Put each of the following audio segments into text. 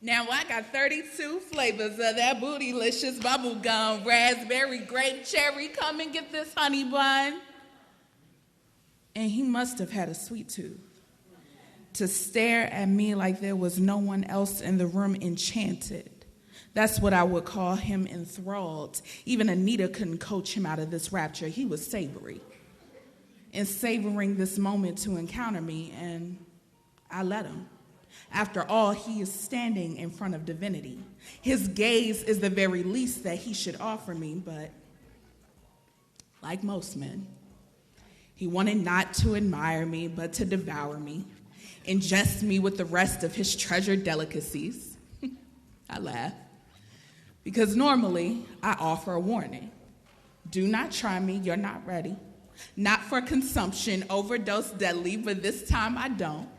Now I got 32 flavors of that bootylicious bubble gum, raspberry, grape, cherry. Come and get this honey bun. And he must have had a sweet tooth to stare at me like there was no one else in the room, enchanted. That's what I would call him, enthralled. Even Anita couldn't coach him out of this rapture. He was savory. And savoring this moment to encounter me, and I let him. After all, he is standing in front of divinity. His gaze is the very least that he should offer me, but like most men, he wanted not to admire me, but to devour me, ingest me with the rest of his treasured delicacies. I laugh, because normally I offer a warning. Do not try me, you're not ready. Not for consumption, overdose deadly, but this time I don't.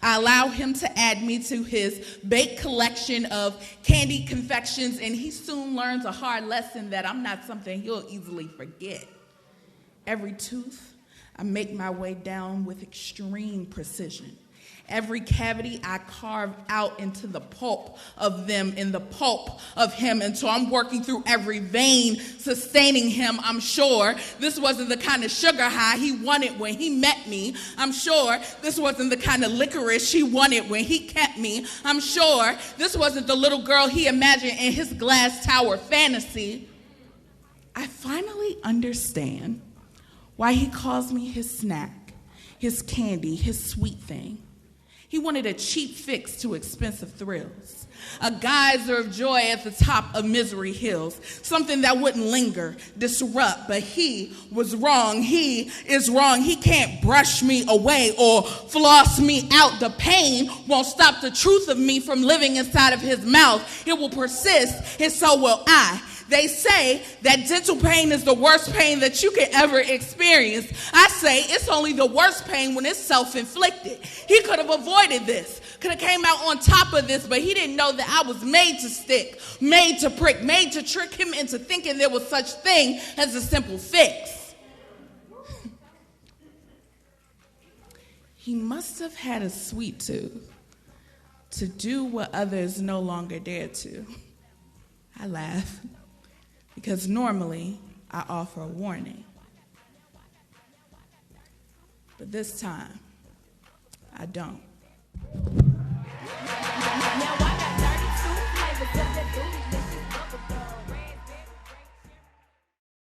I allow him to add me to his baked collection of candy confections, and he soon learns a hard lesson that I'm not something he'll easily forget. Every tooth, I make my way down with extreme precision. Every cavity I carve out into the pulp of them, in the pulp of him, until I'm working through every vein, sustaining him. I'm sure this wasn't the kind of sugar high he wanted when he met me. I'm sure this wasn't the kind of licorice he wanted when he kept me. I'm sure this wasn't the little girl he imagined in his glass tower fantasy. I finally understand why he calls me his snack, his candy, his sweet thing. He wanted a cheap fix to expensive thrills, a geyser of joy at the top of misery hills, something that wouldn't linger, disrupt, but he was wrong. He is wrong. He can't brush me away or floss me out. The pain won't stop the truth of me from living inside of his mouth. It will persist, and so will I. They say that dental pain is the worst pain that you can ever experience. I say it's only the worst pain when it's self-inflicted. He could have avoided this, could have came out on top of this, but he didn't know that I was made to stick, made to prick, made to trick him into thinking there was such thing as a simple fix. He must have had a sweet tooth to do what others no longer dare to. I laugh. Because normally I offer a warning. But this time, I don't.